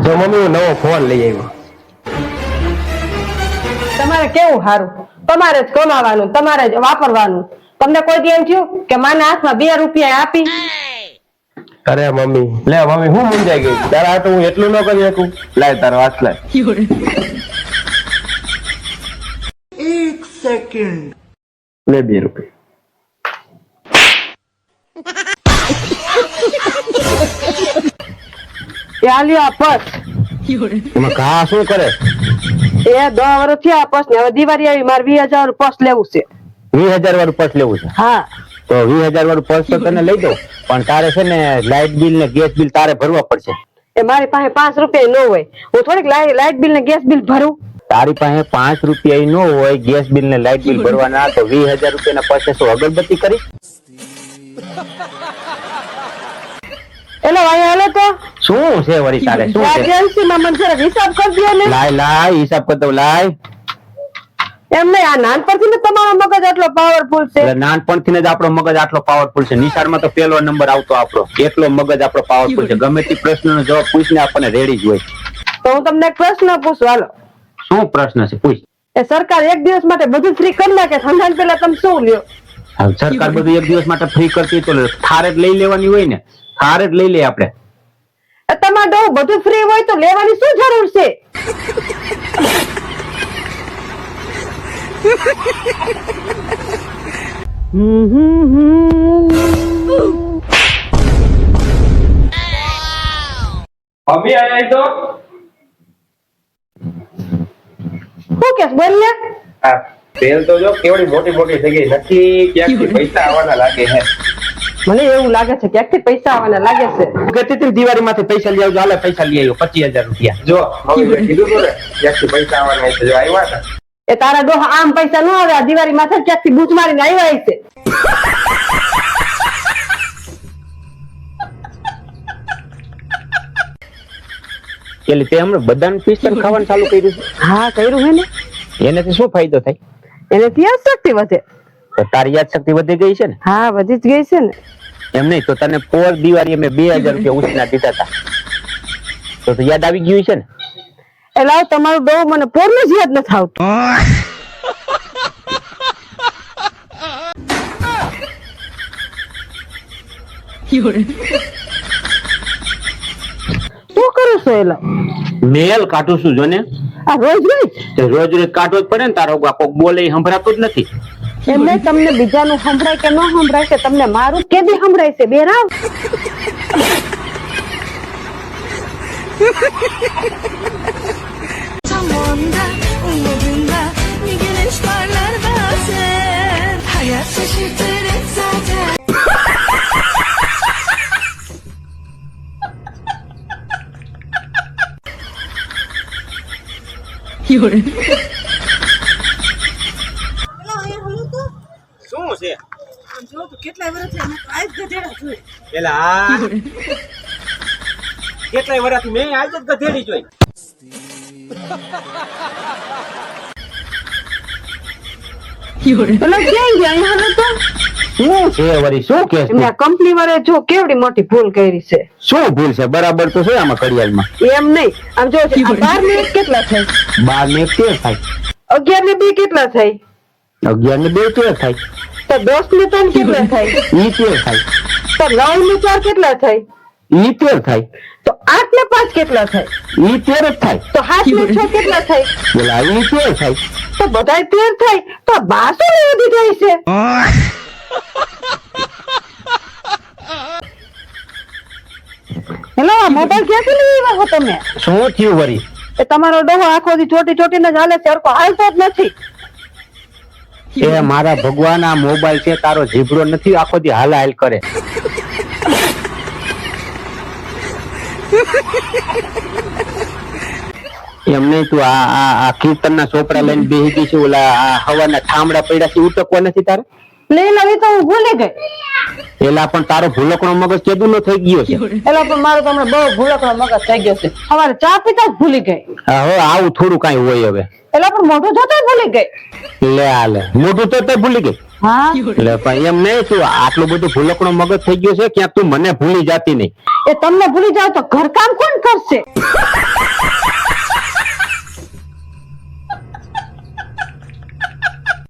જો મમ્મી હું નવો ફોન લઈ આવ્યો. તમારે કેવું સારું, તમારે જ કમાવાનું, તમારે જ વાપરવાનું. તમને કોઈ દી એમ થયું કે માના હાથમાં 2 રૂપિયા આપી? અરે મમ્મી લે મમ્મી હું મૂંઝાઈ ગઈ. તારા હાટુ હું એટલું ન કરી શકું. લાય તારો હાથ લાય. 1 સેકન્ડ લે 2 રૂપિયા. એ આલ્યો આ પર્સ. એમાં ઘા શું કરે? એ 10 વર્ષ થયા આ પર્સ ને. હવે દિવાળી આવી, મારે 20,000 વાળું પર્સ લેવું છે. 20,000 વાળું પર્સ લેવું છે? હા. તો 20,000 વાળું પર્સ તો તને લઈ દઉં, પણ તારે છે ને લાઇટ બિલ ને ગેસ બિલ તારે ભરવા પડશે. એ મારી પાસે 5 રૂપિયા ન હોય, હું થોડીક લાઇટ બિલ ને ગેસ બિલ ભરું. તારી પાસે 5 રૂપિયા ન હોય ગેસ બિલ ને લાઇટ બિલ ભરવાના, તો 20,000 રૂપિયાના પર્સે શું અગરબત્તી કરી? એલો ભાઈ હાલો તો. શું છે વળી તારે? શું છે? એજન્સીમાં મને જરા હિસાબ કરી દો ને. લાય હિસાબ કર દઉં. લાય. એમ નહીં, આ નાનપણથી ને તમારો મગજ આટલો પાવરફુલ છે. એટલે નાનપણથી જ આપણો મગજ આટલો પાવરફુલ છે. નિશાળમાં તો પહેલો નંબર આવતો આપણો. એટલો મગજ આપણો પાવરફુલ છે. ગમે તે પ્રશ્નનો જવાબ પૂછને આપણને રેડી જ હોય. તો હું તમને એક પ્રશ્ન પૂછું, હાલો. શું પ્રશ્ન છે? પૂછ. એ સરકાર એક દિવસ માટે બધું ફ્રી કરી નાખે, સમજાણ પેલા તમે શું લ્યો? સરકાર બધું એક દિવસ માટે ફ્રી કરતી તો થાર જ લઈ લેવાની હોય ને. થાર જ લઈ લે આપણે. તમારે ડો બધું ફ્રી હોય તો લેવાની શું જરૂર છે? મમ્મી આય તો શું કેસ બોલ ને? તેલ તો જો કેવડી મોટી મોટી થઈ ગઈ. નક્કી ક્યાંકથી પૈસા આવવાના લાગે છે. મને એવું લાગે છે ક્યાંકથી પૈસા આવવાના લાગે છે. કહેતી હતી દિવાળીમાંથી પૈસા લઈ આવજો. હાલે પૈસા લઈ આવ્યો 25,000 રૂપિયા. જો મમ્મીએ કીધું તું ને ક્યાંકથી પૈસા આવવાના છે. જો આવ્યા હતા. એ તારા ડોહા આમ પૈસા ન આવે, આ દિવાળી માથે ક્યાંકથી બૂચ મારીને આવ્યા છે. એટલે તે હમણાં બદામ પિસ્તન ખાવાનું ચાલુ કર્યું છે? હા કર્યું હે ને. એનાથી શું ફાયદો થાય? એનાથી યાદ શક્તિ વધે. તો તારી યાદ શક્તિ વધી ગઈ છે ને? હા વધી જ ગઈ છે ને. એમ નહીં તો તને પોર દિવાળી અમે 2,000 રૂપિયા ઉછીના દીધા હતા, તો યાદ આવી ગયું છે ને? એ લાવ તમારું ડોહ મને પોરનું જ યાદ નથી આવતું. શું કરું છો એલા? મેલ કાઢું છું જો ને. આ રોજ રોજ કાઢવો જ પડે ને. તારો કોક બોલે સંભળાતું જ નથી. એમને તમને બીજાનું સંભળાય કે ન સંભળાય છે, તમને મારું કેદી સંભળાય છે? બેરાવ. શું છે? જો તો કેટલાય વર્ષથી અમે આજ ગધેડા જોઈ. પેલા કેટલાય વર્ષથી મેં આજ જ ગધેડી જોઈ. પેલા ક્યાં ગયા? અહીંયા હાલો તો. શું છે વળી? શું કે એમને આ કંપની વાળાએ જો કેવડી મોટી ભૂલ કરી છે. શું ભૂલ છે? બરાબર તો છે આમાં ઘડિયાળમાં. એમ નહીં, આમ જો 12 ને 1 કેટલા થાય? 12 ને 1 13 થાય. 11 ને 2 કેટલા થાય? 11 ને 2 13 થાય. તો 10 ને 3 કેટલા થાય? ઈ 13 થાય. તો 9 ને 4 કેટલા થાય? ઈ 13 થાય. તો 8 ને 5 કેટલા થાય? ઈ 13 જ થાય. તો 7 ને 6 કેટલા થાય? બોલા ઈ 13 થાય. તો બધાય 13 થાય. તો 12 ને વધી જાય છે. હેલો, મોબાઈલ ક્યાંથી લઈ આવ્યા છો તમે? શું થયું વળી? એ તમારો ડોહો આખો દી ચોટી ચોટીને જ હાલે છે, હરખો હાલતો જ નથી. એ મારા ભગવાન, આ મોબાઈલ છે તારો જીભડો નથી આખો દી હાલ હાલ કરે. એમ નહીં તું આ કીર્તનના ચોપડા લઈને બેહી ગઈ છે. ઓલા હવાના ઠામડા પડ્યા છે, ઉટકવા નથી તારે? લઈ લાવી તો હું ભૂલી ગઈ. એલા પણ તારો ભૂલકણો મગજ કેદું નો થઈ ગયો છે. એલા પણ મારો તો હમણાં બહુ ભૂલકણો મગજ થઈ ગયો છે. સવારે ચા પીતા જ ભૂલી ગઈ. હવે આવું થોડું કઈ હોય હવે. એલા પણ મોઢું જોતા ભૂલી ગઈ. લે આલે મોઢું તો ભૂલી ગઈ. હા એટલે પણ એમ નહીં, તું આટલું બધું ભૂલકણો મગજ થઈ ગયો છે, ક્યાંક તું મને ભૂલી જાતી નહીં. એ તમને ભૂલી જાવ તો ઘર કામ કોણ કરશે?